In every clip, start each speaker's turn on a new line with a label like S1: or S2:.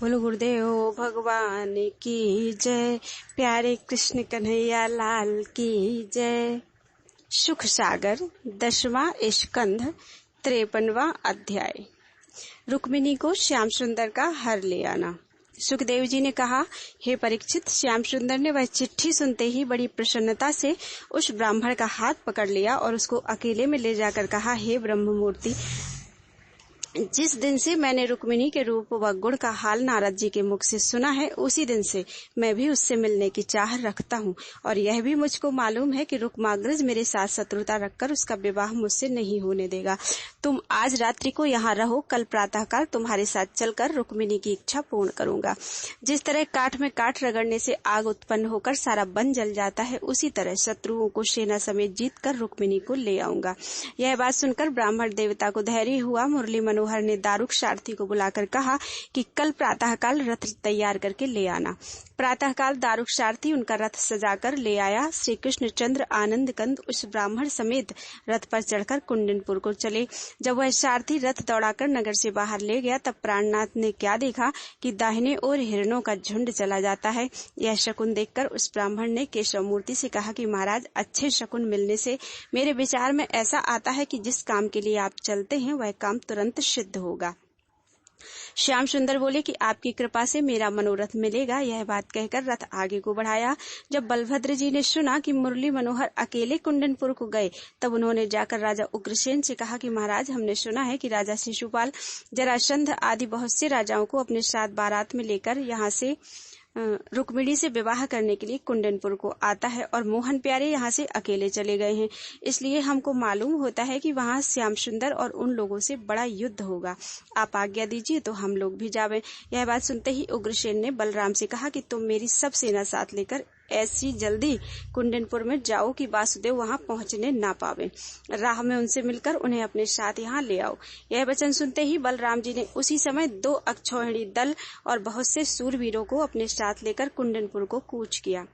S1: बोलो गुरुदेव भगवान की जय, प्यारे कृष्ण कन्हैया लाल की जय। सुख सागर 10वां स्कंध 53वां अध्याय। रुक्मिणी को श्याम सुंदर का हर ले आना। सुखदेव जी ने कहा, हे परीक्षित, श्याम सुंदर ने वह चिट्ठी सुनते ही बड़ी प्रसन्नता से उस ब्राह्मण का हाथ पकड़ लिया और उसको अकेले में ले जाकर कहा, हे ब्रह्ममूर्ति, जिस दिन से मैंने रुक्मिणी के रूप व गुण का हाल नारद जी के मुख से सुना है, उसी दिन से मैं भी उससे मिलने की चाह रखता हूँ। और यह भी मुझको मालूम है कि रुक्माग्रज मेरे साथ शत्रुता रखकर उसका विवाह मुझसे नहीं होने देगा। तुम आज रात्रि को यहाँ रहो, कल प्रातःकाल तुम्हारे साथ चलकर रुक्मिणी की इच्छा पूर्ण करूंगा। जिस तरह काठ में काठ रगड़ने से आग उत्पन्न होकर सारा वन जल जाता है, उसी तरह शत्रुओं को सेना समेत जीत कर रुक्मिणी को ले आऊंगा। यह बात सुनकर ब्राह्मण देवता को धैर्य हुआ। मुरली मनोहर ने दारुक सारथी को बुलाकर कहा कि कल प्रातःकाल रथ तैयार करके ले आना। प्रातःकाल दारुक सारथी उनका रथ सजाकर ले आया। श्री कृष्ण चंद्र आनंद कंद उस ब्राह्मण समेत रथ पर चढ़कर कुंडनपुर को चले। जब वह सारथी रथ दौड़ाकर नगर से बाहर ले गया, तब प्राणनाथ ने क्या देखा कि दाहिने ओर हिरणों का झुंड चला जाता है। यह शकुन देखकर उस ब्राह्मण ने केशव मूर्ति से कहा कि महाराज, अच्छे शकुन मिलने से मेरे विचार में ऐसा आता है कि जिस काम के लिए आप चलते हैं वह काम तुरंत सिद्ध होगा। श्याम सुंदर बोले कि आपकी कृपा से मेरा मनोरथ मिलेगा। यह बात कहकर रथ आगे को बढ़ाया। जब बलभद्र जी ने सुना कि मुरली मनोहर अकेले कुंडनपुर को गए, तब उन्होंने जाकर राजा उग्रसेन से कहा कि महाराज, हमने सुना है कि राजा शिशुपाल, जरासंध आदि बहुत से राजाओं को अपने साथ बारात में लेकर यहाँ से रुक्मिणी से विवाह करने के लिए कुंडनपुर को आता है और मोहन प्यारे यहाँ से अकेले चले गए हैं। इसलिए हमको मालूम होता है कि वहाँ श्याम सुंदर और उन लोगों से बड़ा युद्ध होगा। आप आज्ञा दीजिए तो हम लोग भी जावें। यह बात सुनते ही उग्रसेन ने बलराम से कहा कि तुम मेरी सब सेना साथ लेकर ऐसी जल्दी कुंडनपुर में जाओ कि वासुदेव वहां पहुंचने ना पावे। राह में उनसे मिलकर उन्हें अपने साथ यहाँ ले आओ। यह वचन सुनते ही बलराम जी ने उसी समय 2 अक्षौहिणी दल और बहुत से सूरवीरों को अपने साथ लेकर कुंडनपुर को कूच किया।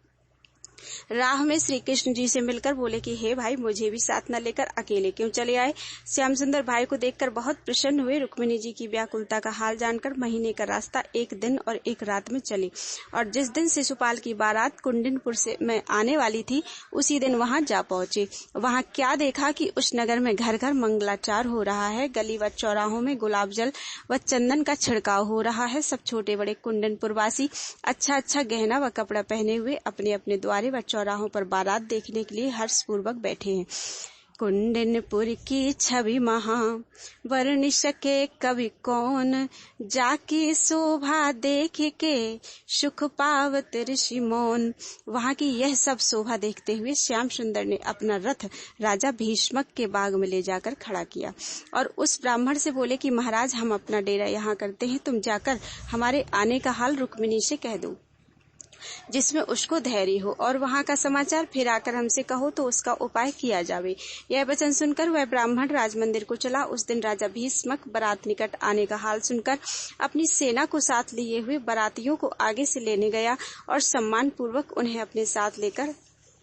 S1: राह में श्री कृष्ण जी से मिलकर बोले कि हे भाई, मुझे भी साथ न लेकर अकेले क्यों चले आए। श्याम सुंदर भाई को देखकर बहुत प्रसन्न हुए। रुक्मिणी जी की व्याकुलता का हाल जानकर महीने का रास्ता 1 दिन और 1 रात में चले और जिस दिन शिशुपाल की बारात कुंडनपुर से में आने वाली थी, उसी दिन वहां जा पहुंचे। वहां क्या देखा कि उस नगर में घर घर मंगलाचार हो रहा है। गली व चौराहों में गुलाब जल व चंदन का छिड़काव हो रहा है। सब छोटे बड़े कुंडनपुरवासी अच्छा गहना व कपड़ा पहने हुए अपने अपने द्वारे व चौराहों पर बारात देखने के लिए हर्षपूर्वक बैठे हैं। कुंडनपुर की छवि महा वर्णि सके कवि कौन, जाकी शोभा देख के सुख पावत ऋषि मौन। वहां की यह सब शोभा देखते हुए श्याम सुंदर ने अपना रथ राजा भीष्मक के बाग में ले जाकर खड़ा किया और उस ब्राह्मण से बोले कि महाराज, हम अपना डेरा यहाँ करते हैं, तुम जाकर हमारे आने का हाल रुक्मिणी से कह दो, जिसमें उसको धैर्य हो, और वहां का समाचार फिर आकर हमसे कहो तो उसका उपाय किया जावे। यह वचन सुनकर वह ब्राह्मण राजमंदिर को चला। उस दिन राजा भीष्मक बारात निकट आने का हाल सुनकर अपनी सेना को साथ लिए हुए बारातियों को आगे से लेने गया और सम्मान पूर्वक उन्हें अपने साथ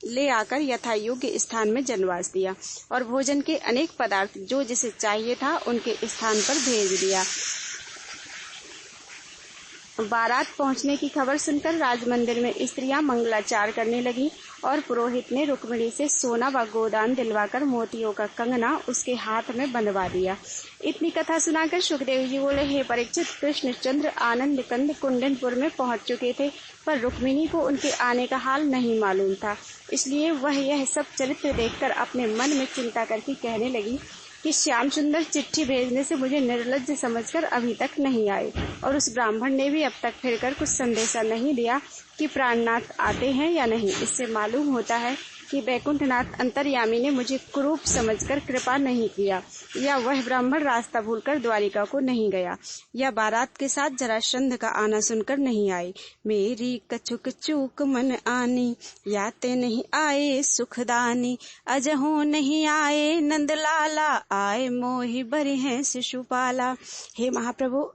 S1: ले आकर यथा योग्य स्थान में जनवास दिया और भोजन के अनेक पदार्थ जो जिसे चाहिए था उनके स्थान पर भेज दिया। बारात पहुंचने की खबर सुनकर राजमंदिर में स्त्रियां मंगलाचार करने लगी और पुरोहित ने रुक्मिणी से सोना व गोदान दिलवाकर मोतियों का कंगना उसके हाथ में बंधवा दिया। इतनी कथा सुनाकर सुखदेव जी बोले, हे परीक्षित, कृष्णचंद्र आनंद कंद कुंडनपुर में पहुंच चुके थे, पर रुक्मिणी को उनके आने का हाल नहीं मालूम था। इसलिए वह यह सब चरित्र देखकर अपने मन में चिंता करके कहने लगी कि श्याम सुंदर चिट्ठी भेजने से मुझे निर्लज्ज समझकर अभी तक नहीं आए और उस ब्राह्मण ने भी अब तक फिरकर कुछ संदेशा नहीं दिया कि प्राणनाथ आते हैं या नहीं। इससे मालूम होता है कि वैकुंठनाथ अंतर्यामी ने मुझे कुरूप समझकर कृपा नहीं किया, या वह ब्राह्मण रास्ता भूलकर द्वारिका को नहीं गया, या बारात के साथ जरासंध का आना सुनकर नहीं आए। मेरी कछुक चूक मन आनी, याते नहीं आए सुखदानी, अजहो नहीं आए नंदलाला, आए मोहि बरि हैं शिशुपाला। हे महाप्रभु,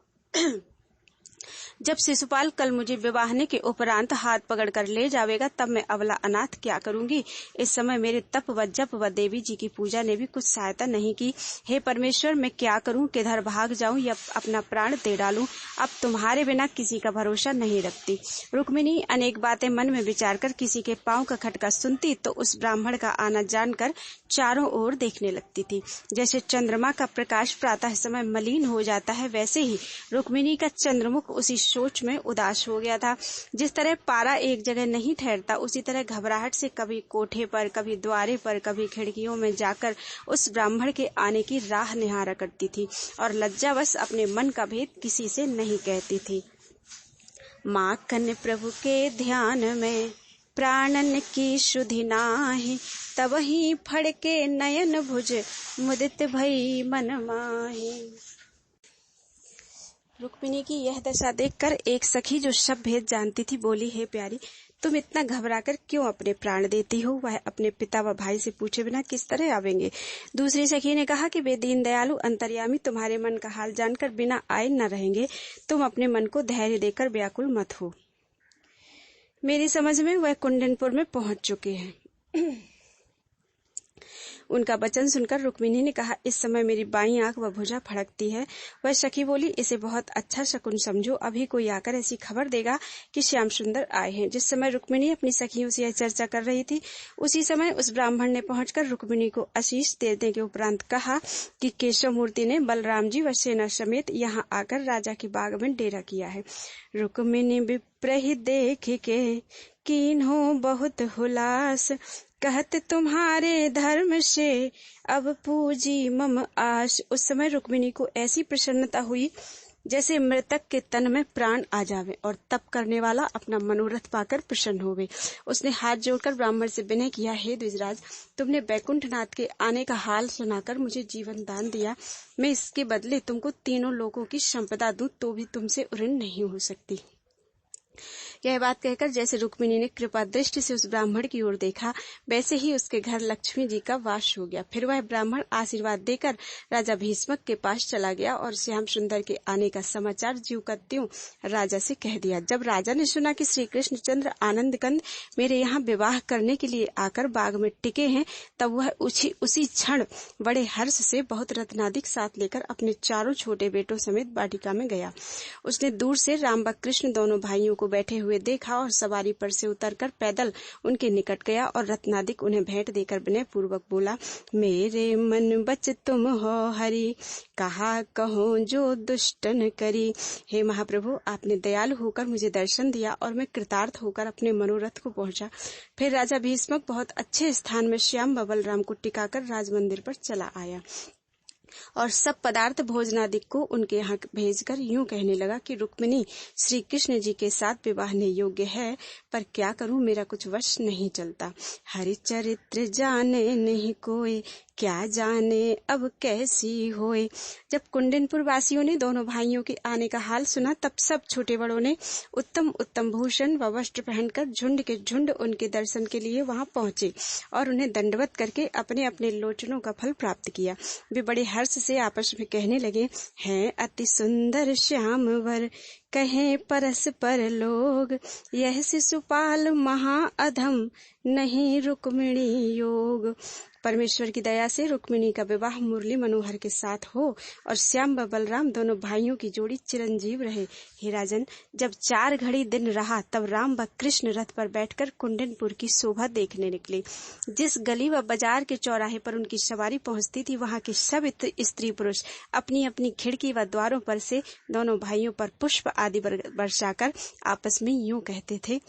S1: जब शिशुपाल कल मुझे विवाहने के उपरांत हाथ पकड़कर ले जावेगा, तब मैं अबला अनाथ क्या करूंगी। इस समय मेरे तप व जप व देवी जी की पूजा ने भी कुछ सहायता नहीं की। हे परमेश्वर, मैं क्या करूं, किधर भाग जाऊं या अपना प्राण दे डालूं। अब तुम्हारे बिना किसी का भरोसा नहीं रखती। रुक्मिणी अनेक बातें मन में विचार कर किसी के पांव का खटका सुनती तो उस ब्राह्मण का आना जानकर चारों ओर देखने लगती थी। जैसे चंद्रमा का प्रकाश प्रातः समय मलिन हो जाता है, वैसे ही रुक्मिणी का चंद्रमुख उसी सोच में उदास हो गया था। जिस तरह पारा एक जगह नहीं ठहरता, उसी तरह घबराहट से कभी कोठे पर, कभी द्वारे पर, कभी खिड़कियों में जाकर उस ब्राह्मण के आने की राह निहारा करती थी और लज्जावश अपने मन का भेद किसी से नहीं कहती थी। माँ कन्या प्रभु के ध्यान में प्राणन की शुद्धि नाहि, तब ही फड़के नयन भुज मुदित भई मन माहि। रुक्मिणी की यह दशा देखकर एक सखी जो सब भेद जानती थी बोली, हे प्यारी, तुम इतना घबराकर क्यों अपने प्राण देती हो। वह अपने पिता व भाई से पूछे बिना किस तरह आवेंगे। दूसरी सखी ने कहा कि वे दीन दयालु अंतर्यामी तुम्हारे मन का हाल जानकर बिना आए न रहेंगे। तुम अपने मन को धैर्य देकर व्याकुल मत हो। मेरी समझ में वह कुंडनपुर में पहुंच चुके हैं। उनका वचन सुनकर रुक्मिणी ने कहा, इस समय मेरी बाईं आंख व भुजा फड़कती है। वह सखी बोली, इसे बहुत अच्छा शकुन समझो। अभी कोई आकर ऐसी खबर देगा कि श्याम सुंदर आए हैं। जिस समय रुक्मिणी अपनी सखियों से यह चर्चा कर रही थी, उसी समय उस ब्राह्मण ने पहुंचकर रुक्मिणी को आशीष देने के उपरांत कहा कि केशव मूर्ति ने बलराम जी व सेना समेत यहाँ आकर राजा के बाग में डेरा किया है। रुक्मिणी विप्रहि देख के कीन्हो बहुत हुलास, कहत तुम्हारे धर्म से अब पूजी मम आश। उस समय रुक्मिणी को ऐसी प्रसन्नता हुई जैसे मृतक के तन में प्राण आ जावे और तप करने वाला अपना मनोरथ पाकर प्रसन्न होवे। उसने हाथ जोड़कर ब्राह्मण से विनय किया, हे द्विजराज, तुमने बैकुंठनाथ के आने का हाल सुनाकर मुझे जीवन दान दिया। मैं इसके बदले तुमको तीनों लोकों की संपदा दूं तो भी तुमसे ऋण नहीं हो सकती। यह बात कहकर जैसे रुक्मिणी ने कृपा दृष्टि से उस ब्राह्मण की ओर देखा, वैसे ही उसके घर लक्ष्मी जी का वास हो गया। फिर वह ब्राह्मण आशीर्वाद देकर राजा भीष्मक के पास चला गया और श्याम सुंदर के आने का समाचार ज्यों का त्यों राजा से कह दिया। जब राजा ने सुना कि श्री कृष्णचंद्र आनंद कंद मेरे यहाँ विवाह करने के लिए आकर बाग में टिके हैं, तब वह उसी क्षण बड़े हर्ष से बहुत रत्नादिक साथ लेकर अपने चारों छोटे बेटों समेत वाटिका में गया। उसने दूर से राम व कृष्ण दोनों भाइयों को बैठे हुए देखा और सवारी पर से उतरकर पैदल उनके निकट गया और रत्नादिक उन्हें भेंट देकर विनय पूर्वक बोला, मेरे मन बच तुम हो हरि, कहा कहो जो दुष्टन करी। हे महाप्रभु, आपने दयालु होकर मुझे दर्शन दिया और मैं कृतार्थ होकर अपने मनोरथ को पहुंचा। फिर राजा भीष्मक बहुत अच्छे स्थान में श्याम व बलराम को टिकाकर राजमंदिर पर चला आया और सब पदार्थ भोजनादि को उनके यहाँ भेजकर यूं कहने लगा कि रुक्मिणी श्री कृष्ण जी के साथ विवाहने योग्य है, पर क्या करूं, मेरा कुछ वश नहीं चलता। हरि चरित्र जाने नहीं कोई, क्या जाने अब कैसी होए। जब कुंडनपुर वासियों ने दोनों भाइयों के आने का हाल सुना, तब सब छोटे बड़ों ने उत्तम उत्तम भूषण व वस्त्र पहनकर झुंड के झुंड उनके दर्शन के लिए वहां पहुंचे और उन्हें दंडवत करके अपने अपने लोचनों का फल प्राप्त किया। वे बड़े हर्ष से आपस में कहने लगे, हैं अति सुंदर श्याम वर, कहें परस्पर लोग, यह शिशुपाल महा अधम, नहीं रुक्मिणी योग। परमेश्वर की दया से रुक्मिणी का विवाह मुरली मनोहर के साथ हो और श्याम व बलराम दोनों भाइयों की जोड़ी चिरंजीव रहे। हे राजन, जब 4 घड़ी दिन रहा, तब राम व कृष्ण रथ पर बैठकर कुंडनपुर की शोभा देखने निकले। जिस गली व बाजार के चौराहे पर उनकी सवारी पहुंचती थी, वहां के सब स्त्री पुरुष अपनी अपनी खिड़की व द्वारों पर से दोनों भाइयों पर पुष्प आदि बरसाकर आपस में यूं कहते थे,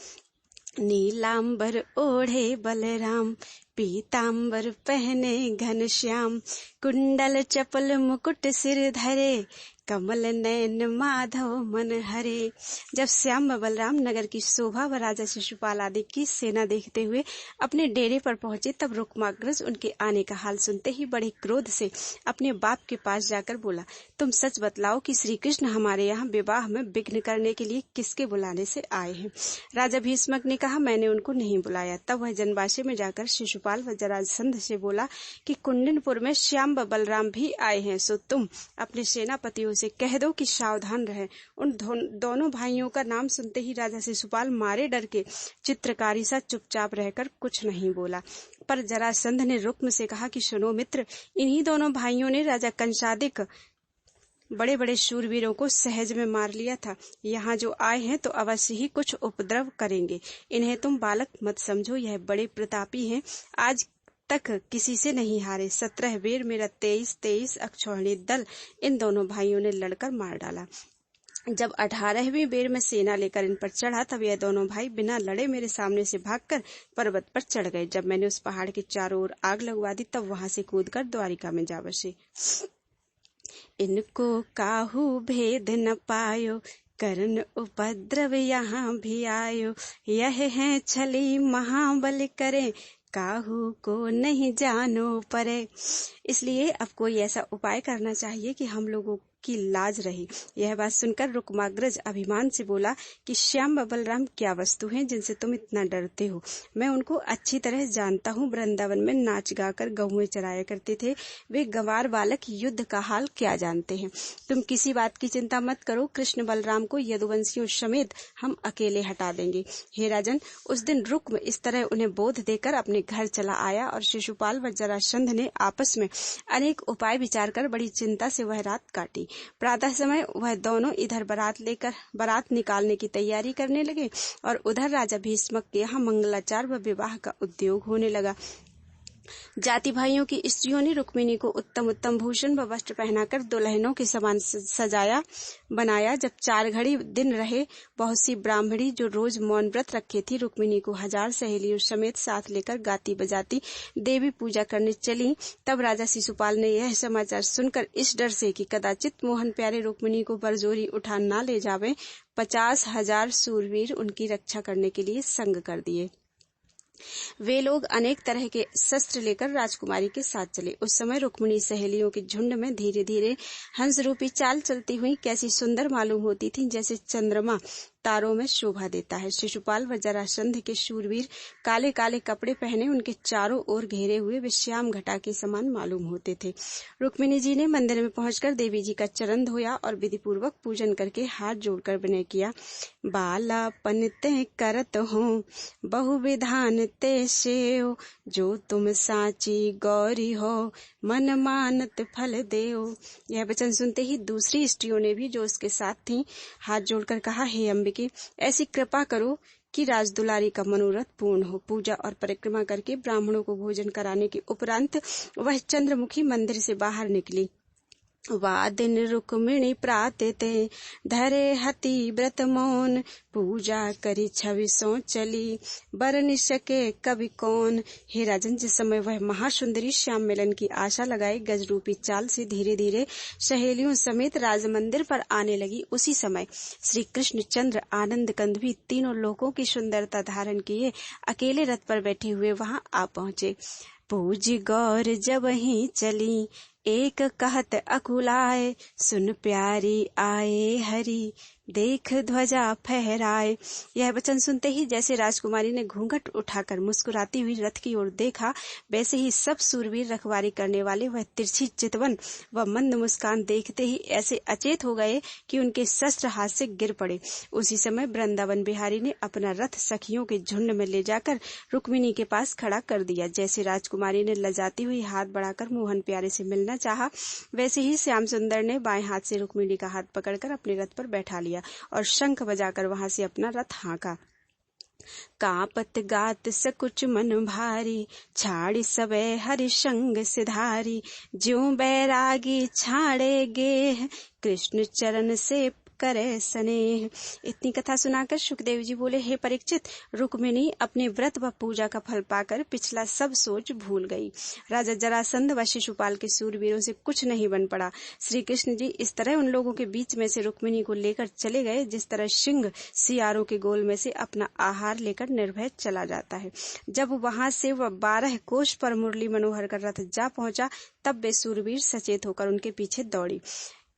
S1: नीलांबर ओढ़े बलराम, पीतांबर पहने घनश्याम, कुंडल चपल मुकुट सिर धरे, कमल नयन माधव मन हरे। जब श्याम व बलराम नगर की शोभा व राजा शिशुपाल आदि की सेना देखते हुए अपने डेरे पर पहुंचे, तब रुक्माग्रज उनके आने का हाल सुनते ही बड़े क्रोध से अपने बाप के पास जाकर बोला, तुम सच बतलाओ कि श्री कृष्ण हमारे यहाँ विवाह में विघ्न करने के लिए किसके बुलाने से आए हैं। राजा भीष्मक ने कहा, मैंने उनको नहीं बुलाया। तब वह जनवासे में जाकर शिशुपाल व जरासंध से बोला कि कुंडनपुर में श्याम व बलराम भी आए हैं, सो तुम अपने सेनापतियों भाइयों से कह दो कि सावधान रहें। उन दोनों भाइयों का नाम सुनते ही राजा शिशुपाल मारे डर के चित्रकारी सा चुपचाप रहकर कुछ नहीं बोला। पर जरासंध ने रुक्म से कहा कि सुनो मित्र, इन्हीं दोनों भाइयों ने राजा कंसादिक बड़े बड़े शूरवीरों को सहज में मार लिया था। यहाँ जो आए हैं तो अवश्य ही कुछ उपद्रव करेंगे। इन्हें तुम बालक मत समझो, यह बड़े प्रतापी हैं, आज तक किसी से नहीं हारे। 17 बेर मेरा 23 अक्षौहिणी दल इन दोनों भाइयों ने लड़कर मार डाला। जब 18वीं बेर में सेना लेकर इन पर चढ़ा तब यह दोनों भाई बिना लड़े मेरे सामने से भागकर पर्वत पर चढ़ गए। जब मैंने उस पहाड़ के चारों ओर आग लगवा दी तब वहां से कूदकर द्वारिका में जा बसे। इनको काहू भेद न पायो, करन उपद्रव यहाँ भी आयो। यह है छली महाबल करे, काहू को नहीं जानो परे। इसलिए अब कोई ऐसा उपाय करना चाहिए कि हम लोगों की लाज रही। यह बात सुनकर रुक्माग्रज अभिमान से बोला कि श्याम बलराम क्या वस्तु हैं जिनसे तुम इतना डरते हो? मैं उनको अच्छी तरह जानता हूँ। वृंदावन में नाच गाकर गौएं चराया करते थे। वे गंवार बालक युद्ध का हाल क्या जानते हैं? तुम किसी बात की चिंता मत करो, कृष्ण बलराम को यदुवंशियों समेत हम अकेले हटा देंगे। हे राजन, उस दिन रुक्म इस तरह उन्हें बोध देकर अपने घर चला आया और शिशुपाल व जरासंध ने आपस में अनेक उपाय विचार कर बड़ी चिंता से वह रात काटी। प्रातः समय वह दोनों इधर बारात निकालने की तैयारी करने लगे और उधर राजा भीष्मक के यहाँ मंगलाचार व विवाह का उद्योग होने लगा। जाति भाइयों की स्त्रियों ने रुक्मिणी को उत्तम उत्तम भूषण व वस्त्र पहनाकर दुल्हनों के समान सजाया बनाया। जब 4 घड़ी दिन रहे, बहुत सी ब्राह्मणी जो रोज मौन व्रत रखे थी रुक्मिणी को 1000 सहेलियों समेत साथ लेकर गाती बजाती देवी पूजा करने चली। तब राजा शिशुपाल ने यह समाचार सुनकर इस डर से कि कदाचित मोहन प्यारे रुक्मिणी को बरजोरी उठा ना ले जावे, 50,000 शूरवीर उनकी रक्षा करने के लिए संग कर दिए। वे लोग अनेक तरह के शस्त्र लेकर राजकुमारी के साथ चले। उस समय रुक्मिणी सहेलियों के झुंड में धीरे धीरे हंस रूपी चाल चलती हुई कैसी सुंदर मालूम होती थी, जैसे चंद्रमा तारों में शोभा देता है। शिशुपाल व जरासंध के शूरवीर काले काले कपड़े पहने उनके चारों ओर घेरे हुए वे श्याम घटा के समान मालूम होते थे। रुक्मिणी जी ने मंदिर में पहुंचकर देवी जी का चरण धोया और विधि पूर्वक पूजन करके हाथ जोड़कर विनय किया। बालापन ते करत हो, बहु विधान ते सेओ, जो तुम साची गौरी हो, मन मानत फल देओ। यह वचन सुनते ही दूसरी स्त्रियों ने भी जो उसके साथ थीं हाथ जोड़कर कहा, हे अंबिके, ऐसी कृपा करो कि राजदुलारी का मनोरथ पूर्ण हो। पूजा और परिक्रमा करके ब्राह्मणों को भोजन कराने के उपरांत वह चंद्रमुखी मंदिर से बाहर निकली। वा दिन रुक्मिणी प्राते ते, धरे हति व्रत मौन, पूजा करी 26 चली, बरन सके कवि कौन। हे राजन, जिस समय वह महासुंदरी श्याम मिलन की आशा लगाए गज रूपी चाल से धीरे धीरे सहेलियों समेत राज मंदिर पर आने लगी, उसी समय श्री कृष्ण चंद्र आनंद कंद भी तीनों लोकों की सुंदरता धारण किए अकेले रथ पर बैठे हुए वहां आ पहुंचे। पूज गौर जब ही चली, एक कहत अकुलाए, सुन प्यारी आए हरि, देख ध्वजा फहराए। यह वचन सुनते ही जैसे राजकुमारी ने घूंघट उठाकर मुस्कुराती हुई रथ की ओर देखा, वैसे ही सब सूरवीर रखवारी करने वाले वह तिरछी चितवन व मंद मुस्कान देखते ही ऐसे अचेत हो गए कि उनके शस्त्र हाथ से गिर पड़े। उसी समय वृंदावन बिहारी ने अपना रथ सखियों के झुंड में ले जाकर रुक्मिणी के पास खड़ा कर दिया। जैसे राजकुमारी ने लजाती हुई हाथ बढ़ाकर मोहन प्यारे से मिलना चाहा, वैसे ही श्याम सुंदर ने बाएं हाथ से रुक्मिणी का हाथ पकड़कर अपने रथ पर बैठा लिया और शंख बजाकर वहां से अपना रथ हाँका। कांपत गात सकुच मन भारी, छाड़ी सबे हरि संग सिधारी, ज्यों बैरागी छाड़े गेह, कृष्ण चरण से करे स्नेह। इतनी कथा सुनाकर सुखदेव जी बोले, हे परीक्षित, रुक्मिणी अपने व्रत व पूजा का फल पाकर पिछला सब सोच भूल गई। राजा जरासंध व शिशुपाल के सूरवीरों से कुछ नहीं बन पड़ा। श्री कृष्ण जी इस तरह उन लोगों के बीच में से रुक्मिणी को लेकर चले गए जिस तरह सिंह सियारों के गोल में से अपना आहार लेकर निर्भय चला जाता है। जब वहां से वह 12 कोष पर मुरली मनोहर का रथ जा पहुंचा, तब वे सूरवीर सचेत होकर उनके पीछे दौड़ी।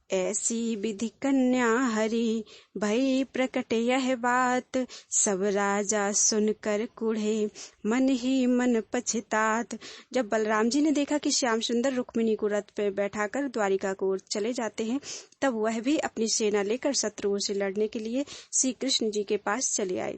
S1: ऐसी विधि कन्या हरि भई प्रकट यह बात, सब राजा सुनकर कूढ़े मन ही मन पछतात। जब बलराम जी ने देखा कि श्याम सुंदर रुक्मिणी को रथ पे बैठाकर द्वारिका को ओर चले जाते हैं, तब वह भी अपनी सेना लेकर शत्रुओं से लड़ने के लिए श्री कृष्ण जी के पास चले आए।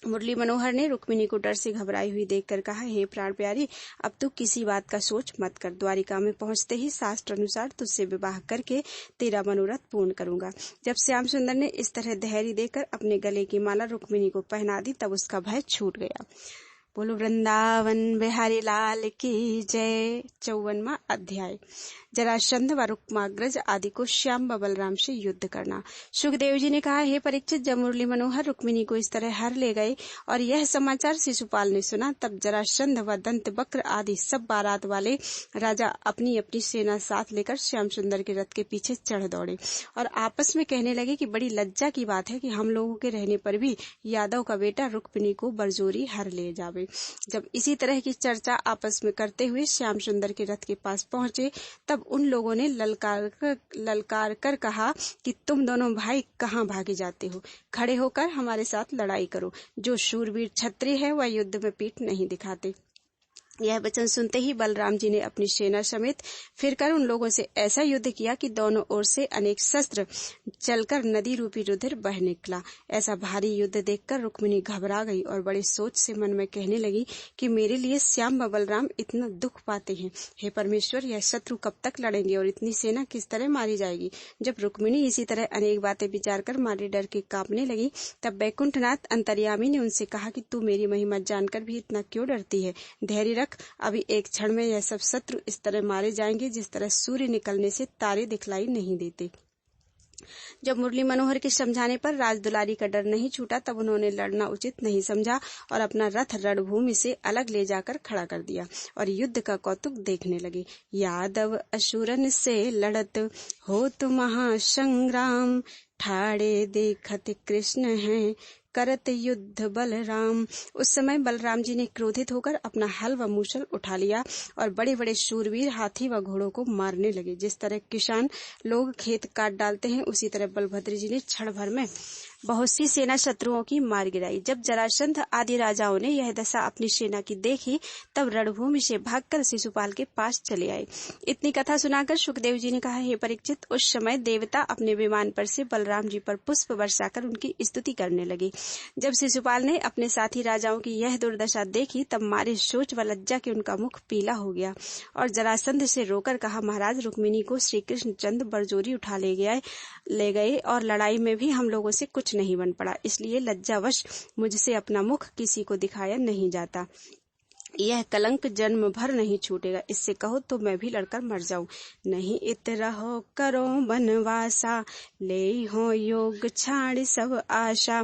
S1: मुरली मनोहर ने रुक्मिणी को डर से घबराई हुई देखकर कहा, हे प्राण प्यारी, अब तू किसी बात का सोच मत कर। द्वारिका में पहुंचते ही शास्त्र अनुसार तुझसे विवाह करके तेरा मनोरथ पूर्ण करूंगा। जब श्याम सुंदर ने इस तरह धैर्य देकर अपने गले की माला रुक्मिणी को पहना दी, तब उसका भय छूट गया। बोलो वृंदावन बिहारी लाल की जय। 54वां अध्याय। जरासंध व रुक्माग्रज आदि को श्याम व बलराम से युद्ध करना। सुखदेव जी ने कहा, हे परीक्षित, जब मुरली मनोहर रुक्मिणी को इस तरह हर ले गए और यह समाचार शिशुपाल ने सुना, तब जरासंध व दंत वक्र आदि सब बारात वाले राजा अपनी अपनी सेना साथ लेकर श्याम सुंदर के रथ के पीछे चढ़ दौड़े और आपस में कहने लगे कि बड़ी लज्जा की बात है कि हम लोगों के रहने पर भी यादव का बेटा रुक्मिणी को बरजोरी हर ले जावे। जब इसी तरह की चर्चा आपस में करते हुए श्याम सुंदर के रथ के पास पहुंचे, तब उन लोगों ने ललकार कर कहा कि तुम दोनों भाई कहाँ भागे जाते हो? खड़े होकर हमारे साथ लड़ाई करो। जो शूरवीर क्षत्रिय है वह युद्ध में पीठ नहीं दिखाते। यह वचन सुनते ही बलराम जी ने अपनी सेना समेत फिरकर उन लोगों से ऐसा युद्ध किया कि दोनों ओर से अनेक शस्त्र चलकर नदी रूपी रुधिर बह निकला। ऐसा भारी युद्ध देखकर रुक्मिणी घबरा गई और बड़े सोच से मन में कहने लगी कि मेरे लिए श्याम व बलराम इतना दुख पाते हैं। हे परमेश्वर, यह शत्रु कब तक लड़ेंगे और इतनी सेना किस तरह मारी जाएगी? जब रुक्मिणी इसी तरह अनेक बातें विचार कर मारे डर के कांपने लगी, तब वैकुंठनाथ अंतर्यामी ने उनसे कहा कि तू मेरी महिमा जानकर भी इतना क्यों डरती है? धैर्य, अभी एक क्षण में यह सब शत्रु इस तरह मारे जाएंगे जिस तरह सूर्य निकलने से तारे दिखलाई नहीं देते। जब मुरली मनोहर के समझाने पर राजदुलारी का डर नहीं छूटा, तब उन्होंने लड़ना उचित नहीं समझा और अपना रथ रणभूमि से अलग ले जाकर खड़ा कर दिया और युद्ध का कौतुक देखने लगे। यादव असुरन से लड़त होत महासंग्राम, ठाड़े देखत कृष्ण हैं करत युद्ध बलराम। उस समय बलराम जी ने क्रोधित होकर अपना हल व मूसल उठा लिया और बड़े बड़े शूरवीर हाथी व घोड़ों को मारने लगे। जिस तरह किसान लोग खेत काट डालते हैं, उसी तरह बलभद्र जी ने क्षण भर में बहुत सी सेना शत्रुओं की मार गिराई। जब जरासंध आदि राजाओं ने यह दशा अपनी सेना की देखी, तब रणभूमि से भागकर शिशुपाल के पास चले आए। इतनी कथा सुनाकर सुखदेव जी ने कहा, हे परीक्षित, उस समय देवता अपने विमान पर से बलराम जी पर पुष्प बरसाकर उनकी स्तुति करने लगे। जब शिशुपाल ने अपने साथी राजाओं की यह दुर्दशा देखी, तब मारे शोच व लज्जा के उनका मुख पीला हो गया और जरासंध से रोकर कहा, महाराज, रुक्मिणी को श्री कृष्ण चंद्र बरजोरी उठा ले गए और लड़ाई में भी हम लोगों से कुछ नहीं बन पड़ा, इसलिए लज्जावश मुझसे अपना मुख किसी को दिखाया नहीं जाता। यह कलंक जन्म भर नहीं छूटेगा। इससे कहो तो मैं भी लड़कर मर जाऊं। नहीं इत रहो करो बनवासा, ले हो योग छाड़ सब आशा।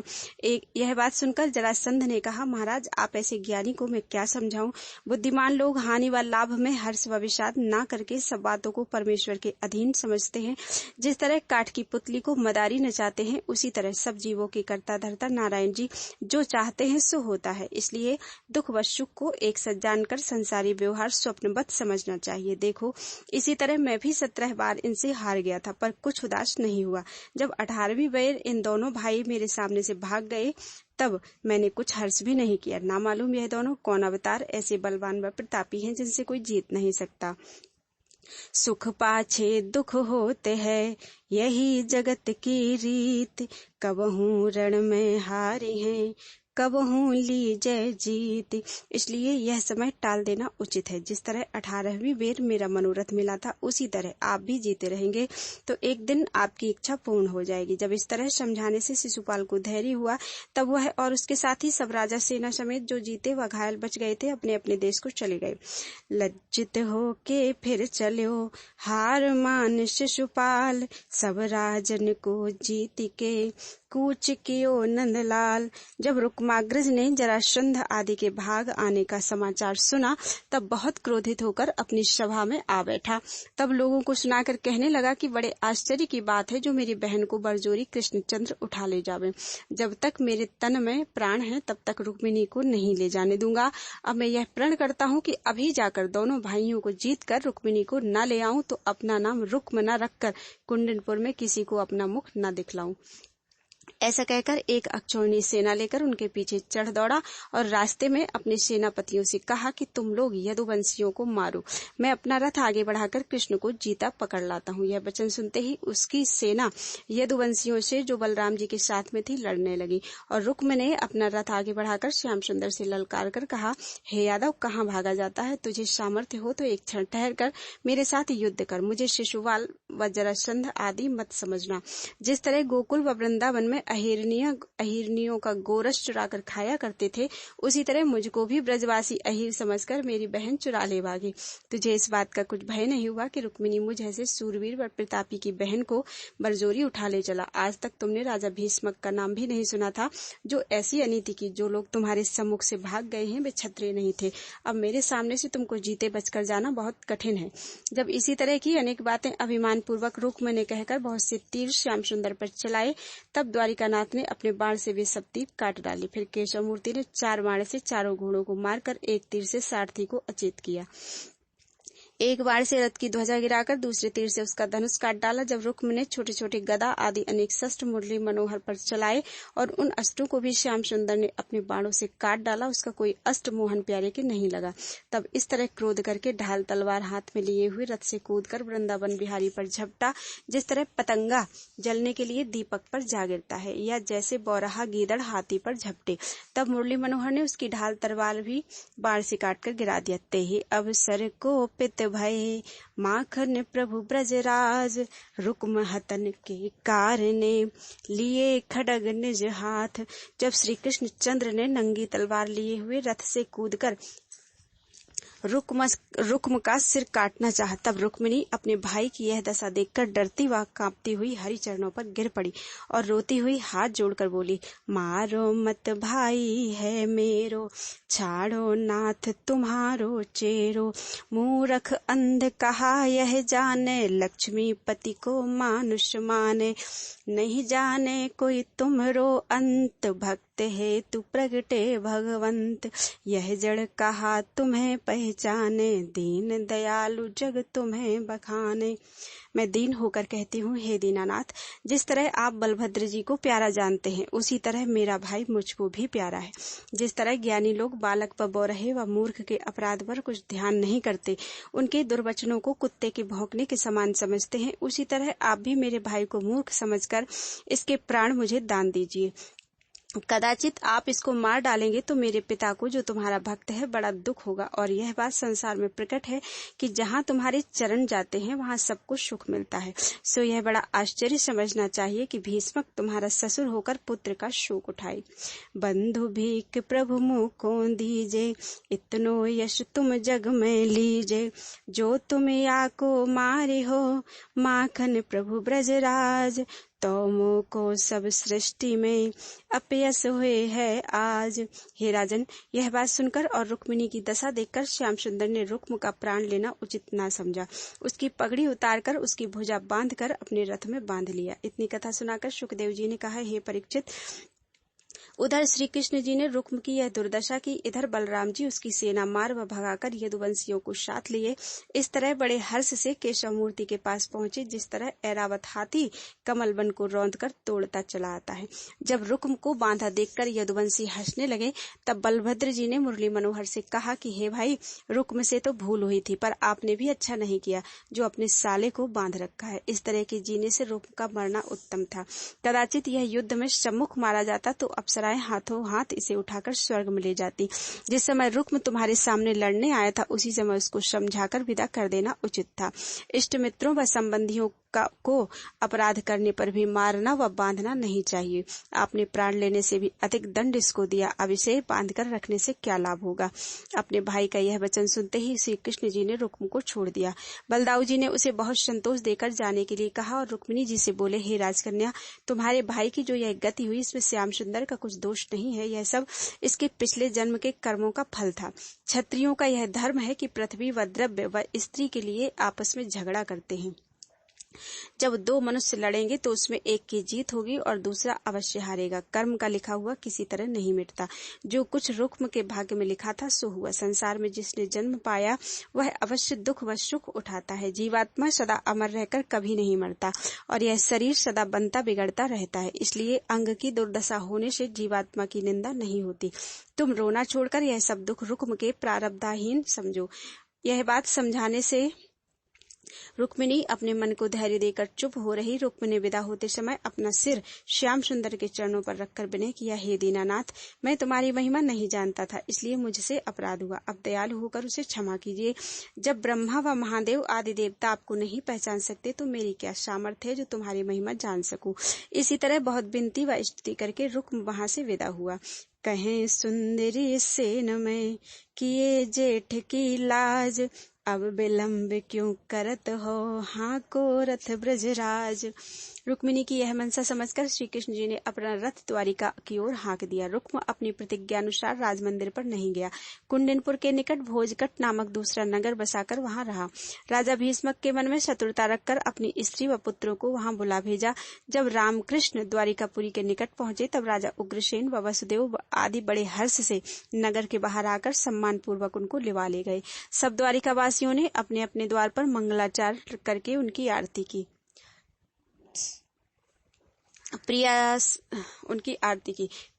S1: यह बात सुनकर जरासंध ने कहा, महाराज, आप ऐसे ज्ञानी को मैं क्या समझाऊं? बुद्धिमान लोग हानि व लाभ में हर्ष व विषाद ना करके सब बातों को परमेश्वर के अधीन समझते हैं। जिस तरह काठ की पुतली को मदारी नचाते हैं, उसी तरह सब जीवों के कर्ता धर्ता नारायण जी जो चाहते हैं सो होता है। इसलिए दुख व सुख को एक सच जानकर संसारी व्यवहार स्वप्नवत समझना चाहिए। देखो, इसी तरह मैं भी 17 बार इनसे हार गया था, पर कुछ उदास नहीं हुआ। जब 18वीं बार इन दोनों भाई मेरे सामने से भाग गए, तब मैंने कुछ हर्ष भी नहीं किया। ना मालूम यह दोनों कौन अवतार ऐसे बलवान व प्रतापी हैं जिनसे कोई जीत नहीं सकता। सुख पाछे दुख होते हैं, यही जगत की रीत। कबहू रण में हारे हैं, कबहू ली जय जीत। इसलिए यह समय टाल देना उचित है। जिस तरह 18वीं बार मेरा मनोरथ मिला था, उसी तरह आप भी जीते रहेंगे तो एक दिन आपकी इच्छा पूर्ण हो जाएगी। जब इस तरह समझाने से शिशुपाल को धैर्य हुआ, तब वह और उसके साथी सब राजा सेना समेत जो जीते व घायल बच गए थे, अपने अपने देश को चले गए। लज्जित हो के फिर चलो, हार मान शिशुपाल। सब राजन को जीत के कूच कियो नंदलाल। जब रुक्मा धर्माग्रज ने जरासंध आदि के भाग आने का समाचार सुना तब बहुत क्रोधित होकर अपनी सभा में आ बैठा। तब लोगों को सुनाकर कहने लगा कि बड़े आश्चर्य की बात है जो मेरी बहन को बरजोरी कृष्णचंद्र उठा ले जावे। जब तक मेरे तन में प्राण है तब तक रुक्मिणी को नहीं ले जाने दूंगा। अब मैं यह प्रण करता हूँ कि अभी जाकर दोनों भाइयों को जीत कर रुक्मिणी को न ले आऊं तो अपना नाम रुक्म न रखकर कुंडनपुर में किसी को अपना मुख न दिखलाऊं। ऐसा कहकर एक अक्षौहिणी सेना लेकर उनके पीछे चढ़ दौड़ा और रास्ते में अपने सेनापतियों से कहा कि तुम लोग यदुवंशियों को मारो, मैं अपना रथ आगे बढ़ाकर कृष्ण को जीता पकड़ लाता हूँ। यह वचन सुनते ही उसकी सेना यदुवंशियों से जो बलराम जी के साथ में थी लड़ने लगी और रुक्म ने अपना रथ आगे बढ़ाकर श्याम सुंदर से ललकार कर कहा, हे यादव, कहाँ भागा जाता है? तुझे सामर्थ्य हो तो एक क्षण ठहर कर मेरे साथ युद्ध कर। मुझे शिशुपाल व जरासंध आदि मत समझना। जिस तरह गोकुल व वृंदावन में अहिरनियों का गोरस चुराकर खाया करते थे, उसी तरह मुझको भी ब्रजवासी अहिर समझकर मेरी बहन चुरा ले भागे। तुझे इस बात का कुछ भय नहीं हुआ कि रुक्मिणी मुझ ऐसे सूरवीर व प्रतापी की बहन को बरजोरी उठा ले चला। आज तक तुमने राजा भीष्मक का नाम भी नहीं सुना था जो ऐसी अनीति की। जो लोग तुम्हारे सम्मुख से भाग गए हैं वे क्षत्रिय नहीं थे। अब मेरे सामने से तुमको जीते बचकर जाना बहुत कठिन है। जब इसी तरह की अनेक बातें अभिमान पूर्वक रुक्म ने कहकर बहुत से तीर श्याम सुंदर पर चलाए, तब द्वारिकानाथ ने अपने बाण से वे सब तीर काट डाली। फिर केशव मूर्ति ने 4 बाण से चारों घोड़ों को मारकर एक तीर से सारथी को अचेत किया। एक बाण से रथ की ध्वजा गिराकर दूसरे तीर से उसका धनुष काट डाला। जब रुक्म ने छोटे छोटे गदा आदि अनेक शस्त्र मुरली मनोहर पर चलाए और उन अस्त्रों को भी श्याम सुंदर ने अपने बाणों से काट डाला, उसका कोई अस्त्र मोहन प्यारे के नहीं लगा। तब इस तरह क्रोध करके ढाल तलवार हाथ में लिए हुए रथ से कूदकर वृंदावन बिहारी पर झपटा, जिस तरह पतंगा जलने के लिए दीपक पर जा गिरता है या जैसे बौराहा गीदड़ हाथी पर झपटे। तब मुरली मनोहर ने उसकी ढाल तलवार भी बाण से काटकर गिरा दिया। ते ही अवसर को पित भय माखन प्रभु ब्रजराज, रुक्म हतन के कारणे लिए खड्ग निज हाथ। जब श्री कृष्ण चंद्र ने नंगी तलवार लिए हुए रथ से कूदकर रुक्म का सिर काटना चाहा, तब रुक्मिणी अपने भाई की यह दशा देखकर डरती व कांपती हुई हरि चरणों पर गिर पड़ी और रोती हुई हाथ जोड़कर बोली, मारो मत भाई है मेरो, छाड़ो नाथ तुम्हारो चेरो। मूर्ख अंध कहा यह जाने, लक्ष्मीपति को मानुष माने। नहीं जाने कोई तुमरो अंत, भक्त है तू प्रगटे भगवंत। यह जड़ कहा तुम्हें पहचाने, दीन दयालु जग तुम्हें बखाने। मैं दीन होकर कहती हूँ, हे दीनानाथ, जिस तरह आप बलभद्र जी को प्यारा जानते हैं उसी तरह मेरा भाई मुझको भी प्यारा है। जिस तरह ज्ञानी लोग बालक व बौरहे व मूर्ख के अपराध पर कुछ ध्यान नहीं करते, उनके दुर्वचनों को कुत्ते के भौंकने के समान समझते हैं, उसी तरह आप भी मेरे भाई को मूर्ख समझकर इसके प्राण मुझे दान दीजिए। कदाचित आप इसको मार डालेंगे तो मेरे पिता को, जो तुम्हारा भक्त है, बड़ा दुख होगा। और यह बात संसार में प्रकट है कि जहाँ तुम्हारे चरण जाते हैं वहाँ सबको सुख मिलता है। सो यह बड़ा आश्चर्य समझना चाहिए कि भीष्मक तुम्हारा ससुर होकर पुत्र का शोक उठाए। बंधु भीख प्रभु मुँह को दीजे, इतनो यश तुम जग में लीजे। जो तुम या को मारे हो, माखन प्रभु ब्रजराज। तोमो को सब सृष्टि में अपयस हुए है आज। हे राजन, यह बात सुनकर और रुक्मिणी की दशा देखकर श्याम सुंदर ने रुक्म का प्राण लेना उचित ना समझा। उसकी पगड़ी उतारकर उसकी भुजा बांधकर अपने रथ में बांध लिया। इतनी कथा सुनाकर सुखदेव जी ने कहा, हे परीक्षित, उधर श्री कृष्ण जी ने रुक्म की यह दुर्दशा की, इधर बलराम जी उसकी सेना मार व भगाकर यदुवंशियों को साथ लिए। इस तरह बड़े हर्ष से केशव मूर्ति के पास पहुंचे, जिस तरह ऐरावत हाथी कमल वन को रौंदकर तोड़ता चला आता है। जब रुक्म को बांधा देखकर यदुवंशी हंसने लगे, तब बलभद्र जी ने मुरली मनोहर से कहा कि हे भाई, रुक्म से तो भूल हुई थी, पर आपने भी अच्छा नहीं किया जो अपने साले को बांध रखा है। इस तरह के जीने से रुक्म का मरना उत्तम था। कदाचित यह युद्ध में सम्मुख मारा जाता तो अप्सराएं हाथों हाथ इसे उठाकर स्वर्ग में ले जाती। जिस समय रुक्म तुम्हारे सामने लड़ने आया था उसी समय उसको समझाकर विदा कर देना उचित था। इष्ट मित्रों व संबंधियों को अपराध करने पर भी मारना व बांधना नहीं चाहिए। आपने प्राण लेने से भी अधिक दंड इसको दिया, अब इसे बांध कर रखने से क्या लाभ होगा। अपने भाई का यह वचन सुनते ही श्री कृष्ण जी ने रुक्म को छोड़ दिया। बलदाऊ जी ने उसे बहुत संतोष देकर जाने के लिए कहा और रुक्मिणी जी से बोले, हे राजकन्या, तुम्हारे भाई की जो यह गति हुई इसमें श्याम सुंदर का कुछ दोष नहीं है, यह सब इसके पिछले जन्म के कर्मों का फल था। क्षत्रियों का यह धर्म है कि पृथ्वी व द्रव्य व स्त्री के लिए आपस में झगड़ा करते हैं। जब दो मनुष्य लड़ेंगे तो उसमें एक की जीत होगी और दूसरा अवश्य हारेगा। कर्म का लिखा हुआ किसी तरह नहीं मिटता। जो कुछ रुक्म के भाग्य में लिखा था सो हुआ। संसार में जिसने जन्म पाया वह अवश्य दुख व सुख उठाता है। जीवात्मा सदा अमर रहकर कभी नहीं मरता और यह शरीर सदा बनता बिगड़ता रहता है। इसलिए अंग की दुर्दशा होने से जीवात्मा की निंदा नहीं होती। तुम रोना छोड़कर यह सब दुख रुक्म के प्रारब्धाहीन समझो। यह बात समझाने से रुक्मिणी अपने मन को धैर्य देकर चुप हो रही। रुक्मिणी विदा होते समय अपना सिर श्याम सुंदर के चरणों पर रखकर विनय किया, हे दीनानाथ, मैं तुम्हारी महिमा नहीं जानता था, इसलिए मुझसे अपराध हुआ। अब दयालु होकर उसे क्षमा कीजिए। जब ब्रह्मा व महादेव आदि देवता आपको नहीं पहचान सकते तो मेरी क्या सामर्थ्य है जो तुम्हारी महिमा जान सकूं। इसी तरह बहुत विनती व स्तुति करके रुक्म वहां से विदा हुआ। कहें सुंदरी सेन में किए जेठ की लाज, अब विलंब क्यों करत हो, हाँ को रथ ब्रजराज। रुक्मिणी की यह मनसा समझकर श्री कृष्ण जी ने अपना रथ द्वारिका की ओर हाँक दिया। रुक्म अपनी प्रतिज्ञा अनुसार राजमंदिर पर नहीं गया। कुंडनपुर के निकट भोजकट नामक दूसरा नगर बसाकर वहां रहा। राजा भीष्मक के मन में शत्रुता रखकर अपनी स्त्री व पुत्रों को वहां बुला भेजा। जब रामकृष्ण द्वारिकापुरी के निकट पहुंचे तब राजा उग्रसेन व वसुदेव आदि बड़े हर्ष से नगर के बाहर आकर सम्मान पूर्वक उनको लिवा ले गए। सब द्वारिकावासियों ने अपने अपने द्वार पर मंगलाचार करके उनकी आरती की।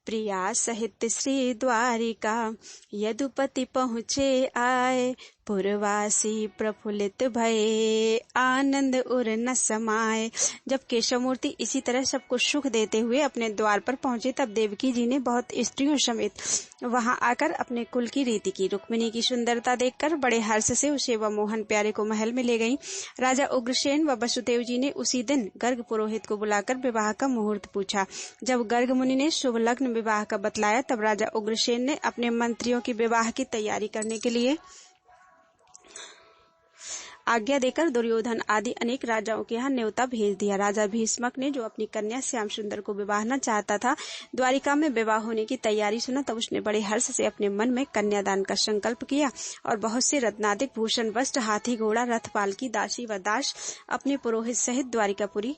S1: प्रिया सहित श्री द्वारिका यदुपति पहुँचे आए, पुरवासी प्रफुल्लित भये आनंद उर न समाये। जब केशव मूर्ति इसी तरह सबको सुख देते हुए अपने द्वार पर पहुंचे तब देवकी जी ने बहुत स्त्रियों समेत वहां आकर अपने कुल की रीति की। रुक्मिणी की सुंदरता देखकर बड़े हर्ष से उसे व मोहन प्यारे को महल में ले गईं। राजा उग्रसेन व वसुदेव जी ने उसी दिन गर्ग पुरोहित को बुलाकर विवाह का मुहूर्त पूछा। जब गर्ग मुनि ने शुभ लग्न विवाह का बतलाया तब राजा उग्रसेन ने अपने मंत्रियों की विवाह की तैयारी करने के लिए आज्ञा देकर दुर्योधन आदि अनेक राजाओं के यहाँ न्योता भेज दिया। राजा भीष्मक ने जो अपनी कन्या श्याम सुंदर को विवाहना चाहता था द्वारिका में विवाह होने की तैयारी सुना तब उसने बड़े हर्ष से अपने मन में कन्यादान का संकल्प किया और बहुत से रत्नाधिक भूषण वस्त्र, हाथी घोड़ा, रथ, पालकी, दासी व दास अपने पुरोहित सहित द्वारिकापुरी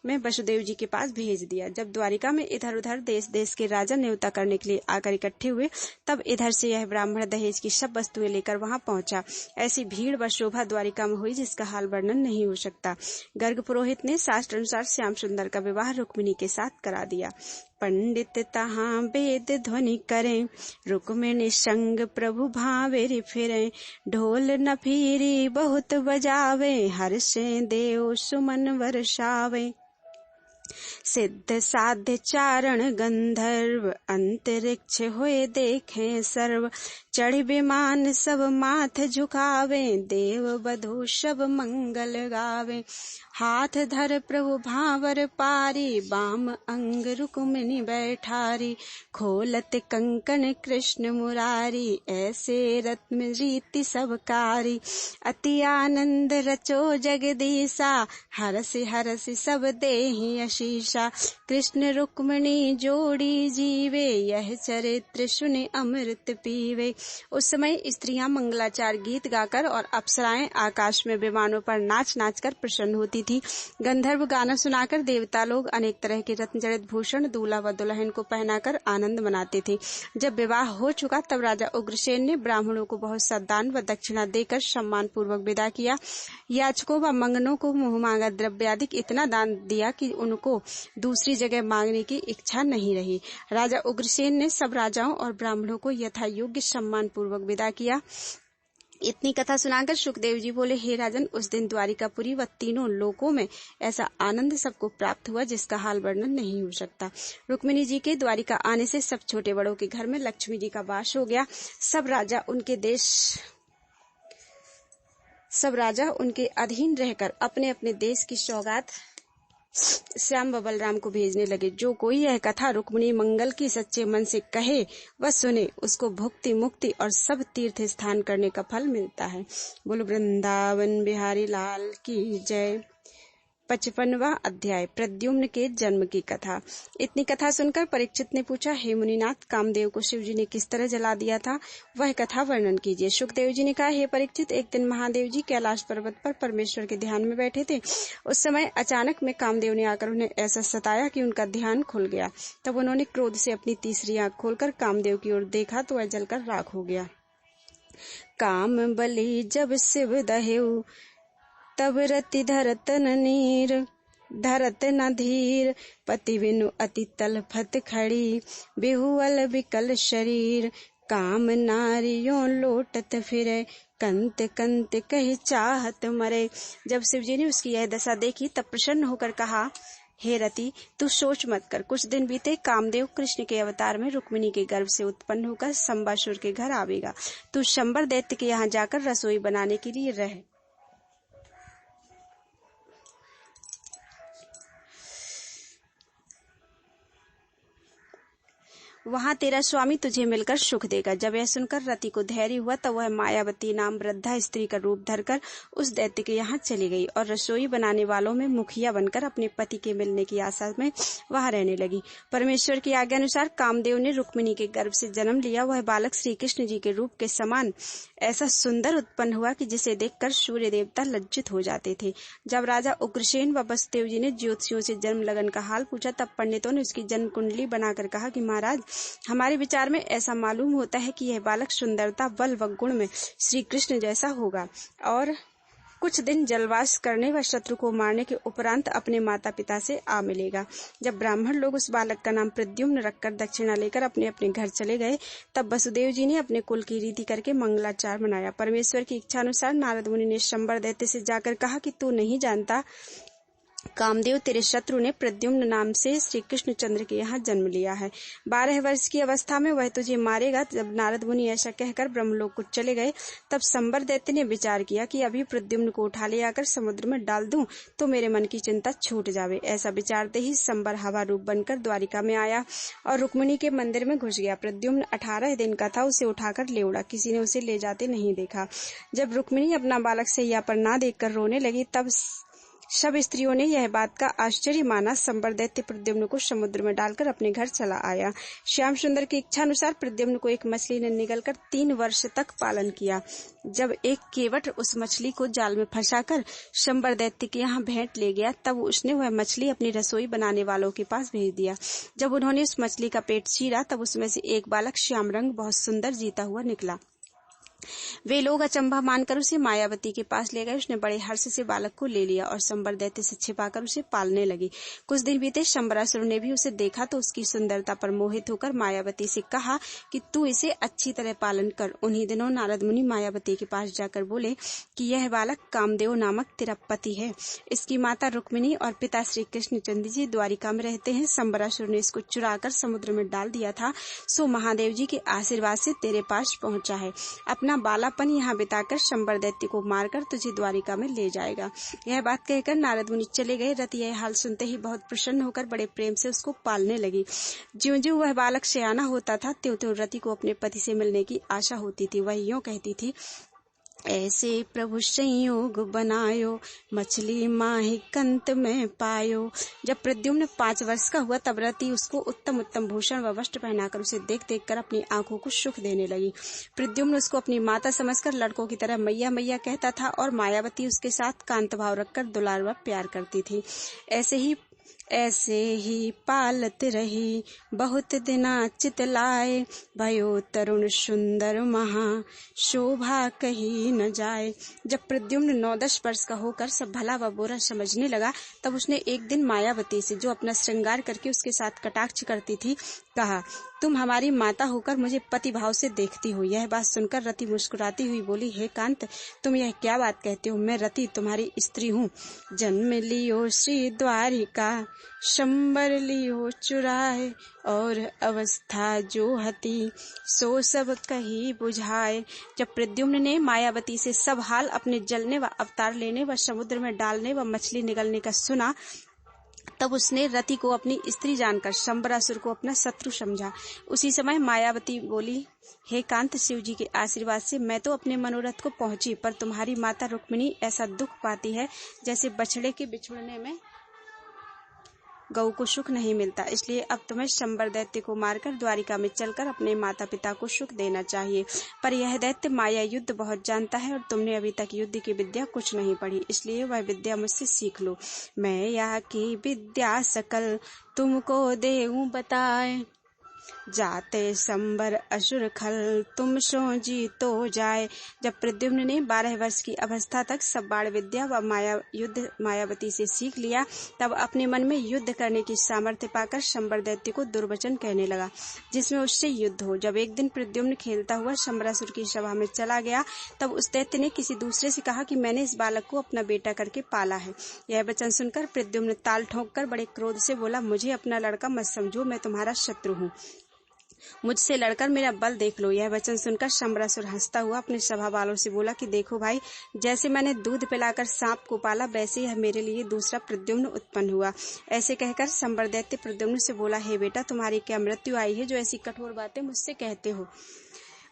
S1: में वसुदेव जी के पास भेज दिया। जब द्वारिका में इधर उधर देश देश के राजा न्योता करने के लिए आकर इकट्ठे हुए तब इधर से यह ब्राह्मण दहेज की सब वस्तुएं लेकर वहां पहुंचा। ऐसी भीड़ व शोभा द्वारिका में हुई जिसका हाल वर्णन नहीं हो सकता। गर्ग पुरोहित ने शास्त्र अनुसार श्याम सुंदर का विवाह रुक्मिणी के साथ करा दिया। पंडित तहाँ वेद ध्वनि करें, रुक्मिणी संग प्रभु भावेरि फिरें, ढोल न फिरी बहुत बजावे, हर्षे देव सुमन वर्षावे। सिद्ध साध्य चारण गंधर्व, अंतरिक्ष होए देखें सर्व, चढ़ विमान सब माथ झुकावे, देव वधू सब मंगल गावे। हाथ धर प्रभु भावर पारी, बाम अंग रुक्मिणी बैठारी, खोलत कंकण कृष्ण मुरारी, ऐसे रत्न रीति सबकारी। अति आनंद रचो जगदीशा, हरसि हरसि सब देहि आशीषा। कृष्ण रुक्मिणी जोड़ी जीवे, यह चरित्र सुने अमृत पीवे। उस समय स्त्रियां मंगलाचार गीत गाकर और अप्सराएं आकाश में विमानों पर नाच नाच कर प्रसन्न होती थी। गंधर्व गाना सुनाकर देवता लोग अनेक तरह के रत्न जड़ित भूषण दूल्हा व दुल्हन को पहनाकर आनंद मनाते थे। जब विवाह हो चुका तब राजा उग्रसेन ने ब्राह्मणों को बहुत सा दान व दक्षिणा देकर सम्मान पूर्वक विदा किया। याचकों व मंगनों को मुँह मांगा द्रव्याधिक इतना दान दिया कि उनको दूसरी जगह मांगने की इच्छा नहीं रही। राजा उग्रसेन ने सब राजाओं और ब्राह्मणों को यथा योग्य सम्मान पूर्वक विदा किया। इतनी कथा सुनाकर सुखदेव जी बोले, हे राजन, उस दिन द्वारिकापुरी व तीनों लोकों में ऐसा आनंद सबको प्राप्त हुआ जिसका हाल वर्णन नहीं हो सकता। रुक्मिणी जी के द्वारिका आने से सब छोटे बड़ों के घर में लक्ष्मी जी का वास हो गया। सब राजा उनके देश सब राजा उनके अधीन रहकर अपने अपने देश की सौगात श्याम व बलराम को भेजने लगे। जो कोई यह कथा रुक्मिणी मंगल की सच्चे मन से कहे व सुने, उसको भुक्ति मुक्ति और सब तीर्थ स्थान करने का फल मिलता है। बोलो वृंदावन बिहारी लाल की जय। 55वां अध्याय, प्रद्युम्न के जन्म की कथा। इतनी कथा सुनकर परीक्षित ने पूछा, हे मुनिनाथ, कामदेव को शिव जी ने किस तरह जला दिया था, वह कथा वर्णन कीजिए। सुखदेव जी ने कहा, हे परीक्षित, एक दिन महादेव जी कैलाश पर्वत पर परमेश्वर के ध्यान में बैठे थे। उस समय अचानक में कामदेव ने आकर उन्हें ऐसा सताया कि उनका ध्यान खुल गया। तब उन्होंने क्रोध से अपनी तीसरी आंख खोलकर कामदेव की ओर देखा तो वह जलकर राख हो गया। काम बलि जब शिव दहेउ, तब रति धरत न नीर, धरत न धीर, पति बिनु अति तलफत खड़ी, बेहुअल विकल शरीर, काम नारियों लोटत फिरे, कंत कंत कही चाहत मरे। जब शिवजी ने उसकी यह दशा देखी तब प्रसन्न होकर कहा, हे रति, तू सोच मत कर। कुछ दिन बीते, कामदेव कृष्ण के अवतार में रुक्मिणी के गर्भ से उत्पन्न होकर शंबासुर के घर आवेगा। तू शंबर दैत्य के यहाँ जाकर रसोई बनाने के लिए रह। वहाँ तेरा स्वामी तुझे मिलकर सुख देगा। जब यह सुनकर रति को धैर्य हुआ तब वह मायावती नाम वृद्धा स्त्री का रूप धरकर उस दैत्य के यहाँ चली गई और रसोई बनाने वालों में मुखिया बनकर अपने पति के मिलने की आशा में वहाँ रहने लगी। परमेश्वर की आज्ञा अनुसार कामदेव ने रुक्मिणी के गर्भ से जन्म लिया। वह बालक श्री कृष्ण जी के रूप के समान ऐसा सुंदर उत्पन्न हुआ कि जिसे देखकर सूर्य देवता लज्जित हो जाते थे। जब राजा उग्रसेन व वसुदेव जी ने ज्योतिषियों से जन्म लगन का हाल पूछा तब पंडितों ने उसकी जन्म कुंडली बनाकर कहा कि महाराज, हमारे विचार में ऐसा मालूम होता है कि यह बालक सुंदरता, बल व गुण में श्री कृष्ण जैसा होगा और कुछ दिन जलवास करने व शत्रु को मारने के उपरांत अपने माता पिता से आ मिलेगा। जब ब्राह्मण लोग उस बालक का नाम प्रद्युम्न रखकर दक्षिणा लेकर अपने अपने घर चले गए तब वसुदेव जी ने अपने कुल की रीति करके मंगलाचार मनाया। परमेश्वर की इच्छा अनुसार नारद मुनि ने शंबर दैत्य से जाकर कहा कि तू नहीं जानता, कामदेव तेरे शत्रु ने प्रद्युम्न नाम से श्री कृष्ण चंद्र के यहाँ जन्म लिया है। 12 वर्ष की अवस्था में वह तुझे मारेगा। जब नारद मुनि ऐसा कहकर ब्रह्मलोक को चले गए तब शंबर दैत्य ने विचार किया कि अभी प्रद्युम्न को उठा ले आकर समुद्र में डाल दूं तो मेरे मन की चिंता छूट जावे। ऐसा विचारते ही शंबर हवा रूप बनकर द्वारिका में आया और रुक्मिणी के मंदिर में घुस गया। प्रद्युम्न 18 दिन का था, उसे उठाकर ले उड़ा। किसी ने उसे ले जाते नहीं देखा। जब रुक्मिणी अपना बालक सैया पर ना देखकर रोने लगी तब सब स्त्रियों ने यह बात का आश्चर्य माना। शंबर दैत्य प्रद्युम्न को समुद्र में डालकर अपने घर चला आया। श्याम सुंदर की इच्छा अनुसार प्रद्युम्न को एक मछली ने निगलकर 3 वर्ष तक पालन किया। जब एक केवट उस मछली को जाल में फंसाकर शंबर दैत्य के यहाँ भेंट ले गया तब उसने वह मछली अपनी रसोई बनाने वालों के पास भेज दिया। जब उन्होंने उस मछली का पेट चीरा तब उसमें से एक बालक श्याम रंग बहुत सुंदर जीता हुआ निकला। वे लोग अचंभा मानकर उसे मायावती के पास ले गए। उसने बड़े हर्ष से बालक को ले लिया और शंबर दैत्य से छिपाकर उसे पालने लगी। कुछ दिन बीते, शंबरासुर ने भी उसे देखा तो उसकी सुंदरता पर मोहित होकर मायावती से कहा कि तू इसे अच्छी तरह पालन कर। उन्हीं दिनों नारद मुनि मायावती के पास जाकर बोले कि यह बालक कामदेव नामक तेरा पति है। इसकी माता रुक्मिणी और पिता श्री कृष्ण चंद्र जी द्वारिका में रहते हैं। शंबरासुर ने इसको चुराकर समुद्र में डाल दिया था, सो महादेव जी के आशीर्वाद से तेरे पास पहुंचा है। अपना बालापन यहाँ बिताकर शंबर दैत्य को मारकर तुझे द्वारिका में ले जाएगा। यह बात कहकर नारद मुनि चले गए। रति यह हाल सुनते ही बहुत प्रसन्न होकर बड़े प्रेम से उसको पालने लगी। ज्यों-ज्यों वह बालक सयाना होता था त्यों-त्यों रति को अपने पति से मिलने की आशा होती थी। वह यूं कहती थी, ऐसे प्रभु संयोग बनायो, मछली माही कंत में पायो। जब प्रद्युम्न 5 वर्ष का हुआ तब रति उसको उत्तम उत्तम भूषण व वस्त्र पहनाकर उसे देख देख कर अपनी आंखों को सुख देने लगी। प्रद्युम्न उसको अपनी माता समझकर लड़कों की तरह मैया मैया कहता था और मायावती उसके साथ कांत भाव रखकर दुलार व प्यार करती थी। ऐसे ही पालत रही, बहुत दिना चित लाए, भयो तरुण सुंदर महा, शोभा कही न जाए। जब प्रद्युम्न 9-10 वर्ष का होकर सब भला व बुरा समझने लगा तब उसने एक दिन मायावती से, जो अपना श्रृंगार करके उसके साथ कटाक्ष करती थी, कहा, तुम हमारी माता होकर मुझे पति भाव से देखती हो। यह बात सुनकर रति मुस्कुराती हुई बोली, हे कांत, तुम यह क्या बात कहते हो? मैं रति तुम्हारी स्त्री हूँ। जन्म लियो श्री द्वारिका, शंबर लियो चुराए, और अवस्था जो हती सो सब कही बुझाए। जब प्रद्युम्न ने मायावती से सब हाल अपने जलने व अवतार लेने व समुद्र में डालने व मछली निगलने का सुना, तब उसने रति को अपनी स्त्री जानकर शंबरासुर को अपना शत्रु समझा। उसी समय मायावती बोली, हे कांत, शिव जी के आशीर्वाद से मैं तो अपने मनोरथ को पहुंची, पर तुम्हारी माता रुक्मिणी ऐसा दुख पाती है जैसे बछड़े के बिछुड़ने में गऊ को सुख नहीं मिलता। इसलिए अब तुम्हें शंबर दैत्य को मारकर द्वारिका में चलकर अपने माता पिता को सुख देना चाहिए। पर यह दैत्य माया युद्ध बहुत जानता है और तुमने अभी तक युद्ध की विद्या कुछ नहीं पढ़ी, इसलिए वह विद्या मुझसे सीख लो। मैं यहाँ की विद्या सकल तुमको देऊं बताए, जाते संबर असुर खल तुम सो जीतो जाए। जब प्रद्युम्न ने 12 वर्ष की अवस्था तक सब बाण विद्या व मायावती से सीख लिया, तब अपने मन में युद्ध करने की सामर्थ्य पाकर शंबर दैत्य को दुर्वचन कहने लगा, जिसमें उससे युद्ध हो। जब एक दिन प्रद्युम्न खेलता हुआ शंबरासुर की सभा में चला गया, तब उस दैत्य ने किसी दूसरे से कहा कि मैंने इस बालक को अपना बेटा करके पाला है। यह वचन सुनकर प्रद्युम्न ताल ठोंककर बड़े क्रोध से बोला, मुझे अपना लड़का मत समझो, मैं तुम्हारा शत्रु हूँ, मुझसे लड़कर मेरा बल देख लो। यह वचन सुनकर शंबरासुर हंसता हुआ अपने सभा वालों से बोला कि देखो भाई, जैसे मैंने दूध पिलाकर सांप को पाला, वैसे यह मेरे लिए दूसरा प्रद्युम्न उत्पन्न हुआ। ऐसे कहकर शंबर दैत्य प्रद्युम्न से बोला, हे बेटा, तुम्हारी क्या मृत्यु आई है जो ऐसी कठोर बातें मुझसे कहते हो?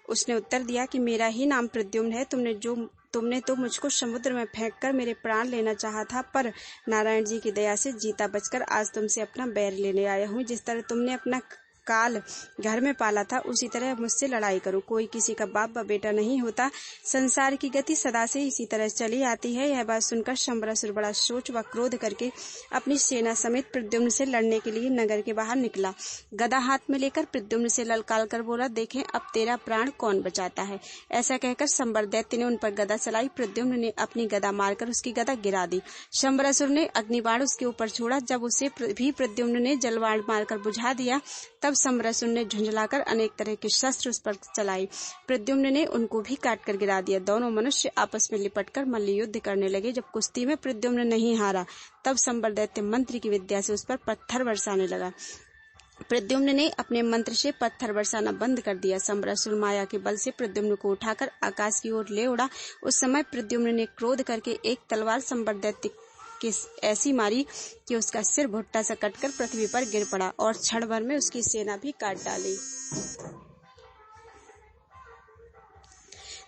S1: उसने उत्तर दिया कि मेरा ही नाम प्रद्युम्न है। तुमने तो मुझको समुद्र में फेंककर मेरे प्राण लेना चाहा था, पर नारायण जी की दया से जीता बचकर आज तुमसे अपना बैर लेने आया हूँ। जिस तरह तुमने अपना काल घर में पाला था, उसी तरह मुझसे लड़ाई करो। कोई किसी का बाप व बेटा नहीं होता। संसार की गति सदा से इसी तरह चली आती है। यह बात सुनकर शंबरासुर बड़ा सोच व क्रोध करके अपनी सेना समेत प्रद्युम्न से लड़ने के लिए नगर के बाहर निकला। गदा हाथ में लेकर प्रद्युम्न से ललकार कर बोला, देखें अब तेरा प्राण कौन बचाता है। ऐसा कहकर शंबर दैत्य ने उन पर गदा चलाई। प्रद्युम्न ने अपनी गदा मारकर उसकी गदा गिरा दी। शंबरासुर ने अग्निबाण उसके ऊपर छोड़ा। जब उसे भी प्रद्युम्न ने जलबाण मारकर बुझा दिया, तब शंबरासुर ने झुंझलाकर अनेक तरह के शस्त्र उस पर चलाई। प्रद्युम्न ने उनको भी काटकर गिरा दिया। दोनों मनुष्य आपस में लिपटकर मल्ल युद्ध करने लगे। जब कुश्ती में प्रद्युम्न नहीं हारा, तब शंबर दैत्य मंत्र की विद्या से उस पर पत्थर बरसाने लगा। प्रद्युम्न ने अपने मंत्र से पत्थर बरसाना बंद कर दिया। शंबरासुर माया के बल से प्रद्युम्न को उठाकर आकाश की ओर ले उड़ा। उस समय प्रद्युम्न ने क्रोध करके एक तलवार शंबर दैत्य की ऐसी मारी कि उसका सिर भुट्टा सा कटकर पृथ्वी पर गिर पड़ा और क्षण भर में उसकी सेना भी काट डाली।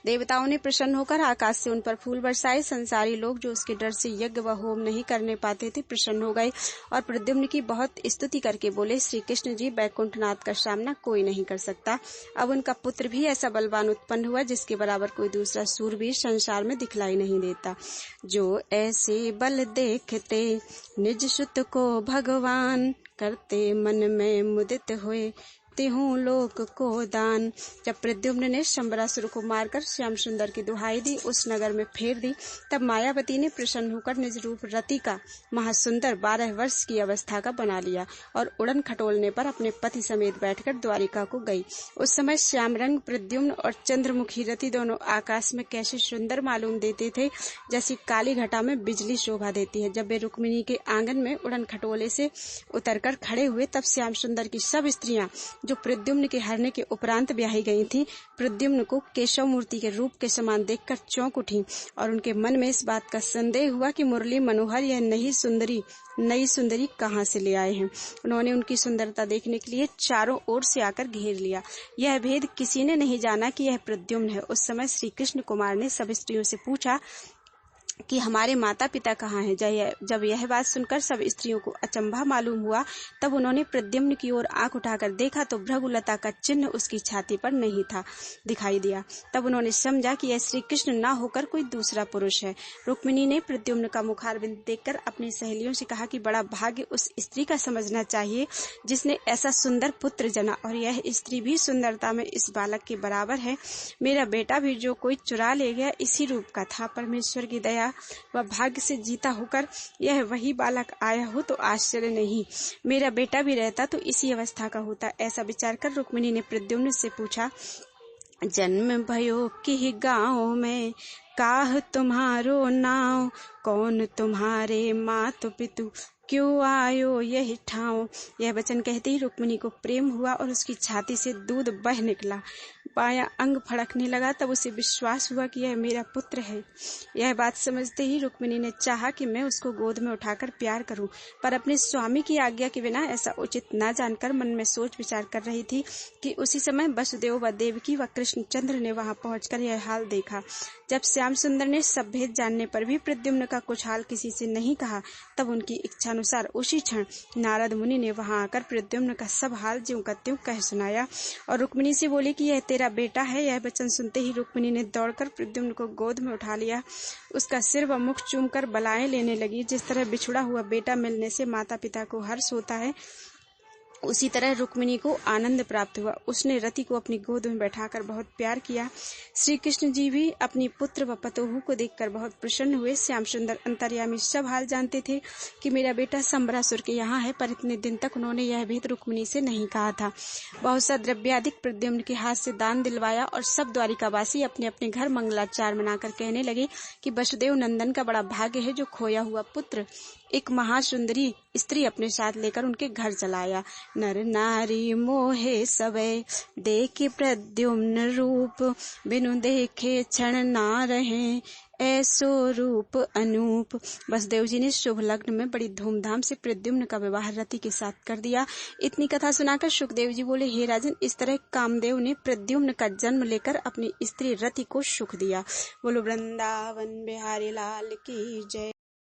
S1: देवताओं ने प्रसन्न होकर आकाश से उन पर फूल बरसाए। संसारी लोग जो उसके डर से यज्ञ व होम नहीं करने पाते थे, प्रसन्न हो गए और प्रद्युम्न की बहुत स्तुति करके बोले, श्री कृष्ण जी, बैकुंठनाथ का सामना कोई नहीं कर सकता। अब उनका पुत्र भी ऐसा बलवान उत्पन्न हुआ जिसके बराबर कोई दूसरा सूरवीर संसार में दिखलाई नहीं देता। जो ऐसे बल देखते निज सुत को भगवान, करते मन में मुदित हुए हूँ लोक को दान। जब प्रद्युम्न ने शंबरासुर को मारकर श्याम सुंदर की दुहाई दी, उस नगर में फेर दी, तब मायावती ने प्रसन्न होकर निज रूप रति का महासुंदर 12 वर्ष की अवस्था का बना लिया और उड़न खटोलने पर अपने पति समेत बैठकर द्वारिका को गई। उस समय श्याम रंग प्रद्युम्न और चंद्रमुखी रति दोनों आकाश में कैसे सुंदर मालूम देते थे, जैसी काली घटा में बिजली शोभा देती है। जब वे रुक्मिणी के आंगन में उड़न खटोले से उतरकर खड़े हुए, तब श्याम सुंदर की सब स्त्रियां जो प्रद्युम्न के हरने के उपरांत ब्याही गई थी, प्रद्युम्न को केशव मूर्ति के रूप के समान देखकर चौंक उठी और उनके मन में इस बात का संदेह हुआ कि मुरली मनोहर यह नई सुंदरी कहाँ से ले आए हैं। उन्होंने उनकी सुंदरता देखने के लिए चारों ओर से आकर घेर लिया। यह भेद किसी ने नहीं जाना कि यह प्रद्युम्न है। उस समय श्री कृष्ण कुमार ने सब स्त्रियों से पूछा कि हमारे माता पिता कहाँ हैं। जब यह बात सुनकर सब स्त्रियों को अचंभा मालूम हुआ, तब उन्होंने प्रद्युम्न की ओर आंख उठाकर देखा तो भृगुलता का चिन्ह उसकी छाती पर नहीं था दिखाई दिया। तब उन्होंने समझा कि यह श्री कृष्ण न होकर कोई दूसरा पुरुष है। रुक्मिणी ने प्रद्युम्न का मुखारविंद देखकर अपनी सहेलियों से कहा कि बड़ा भाग्य उस स्त्री का समझना चाहिए जिसने ऐसा सुंदर पुत्र जना, और यह स्त्री भी सुंदरता में इस बालक के बराबर है। मेरा बेटा भी जो कोई चुरा ले गया इसी रूप का था। परमेश्वर की दया वह भाग्य से जीता होकर यह वही बालक आया हो तो आश्चर्य नहीं। मेरा बेटा भी रहता तो इसी अवस्था का होता। ऐसा विचार कर रुक्मिणी ने प्रद्युम्न से पूछा, जन्म भयो कि गाँव में काह तुम्हारो नाव, कौन तुम्हारे मात पितु क्यों आयो यही ठाव। यह वचन कहते ही रुक्मिणी को प्रेम हुआ और उसकी छाती से दूध बह निकला। बायां अंग फड़कने लगा। तब उसे विश्वास हुआ कि यह मेरा पुत्र है। यह बात समझते ही रुक्मिणी ने चाहा कि मैं उसको गोद में उठाकर प्यार करूं, पर अपने स्वामी की आज्ञा के बिना ऐसा उचित न जानकर मन में सोच विचार कर रही थी कि उसी समय वसुदेव व देवकी व कृष्णचंद्र ने वहां पहुंचकर यह हाल देखा। जब श्याम सुंदर ने सब भेद जानने पर भी प्रद्युम्न का कुछ हाल किसी से नहीं कहा, तब उनकी इच्छानुसार उसी क्षण नारद मुनि ने वहां आकर प्रद्युम्न का सब हाल ज्यों का त्यों कह सुनाया और रुक्मिणी से बोले कि यह तेरा बेटा है। यह वचन सुनते ही रुक्मिणी ने दौड़कर प्रद्युम्न को गोद में उठा लिया। उसका सिर व मुख चूमकर बलाएं लेने लगी। जिस तरह बिछुड़ा हुआ बेटा मिलने से माता पिता को हर्ष होता है, उसी तरह रुक्मिणी को आनंद प्राप्त हुआ। उसने रति को अपनी गोद में बैठाकर बहुत प्यार किया। श्री कृष्ण जी भी अपनी पुत्र व पतोहू को देखकर बहुत प्रसन्न हुए। श्याम सुंदर अंतर्यामी सब हाल जानते थे कि मेरा बेटा संबरासुर के यहाँ है, पर इतने दिन तक उन्होंने यह भेद रुक्मिणी से नहीं कहा था। बहुत सा द्रव्याधिक प्रद्युम्न के हाथ से दान दिलवाया और सब द्वारिकावासी अपने अपने घर मंगलाचार मनाकर कहने लगे कि वसुदेव नंदन का बड़ा भाग्य है जो खोया हुआ पुत्र एक महासुंदरी स्त्री अपने साथ लेकर उनके घर चलाया। नर नारी मोहे सबे देखे प्रद्युम्न रूप, बिनु देखे क्षण ना रहे ऐसो रूप अनूप। वसुदेव जी ने शुभ लग्न में बड़ी धूमधाम से प्रद्युम्न का विवाह रति के साथ कर दिया। इतनी कथा सुनाकर सुखदेव जी बोले, हे राजन, इस तरह कामदेव ने प्रद्युम्न का जन्म लेकर अपनी स्त्री रति को सुख दिया। बोलो वृंदावन बिहारी लाल की जय।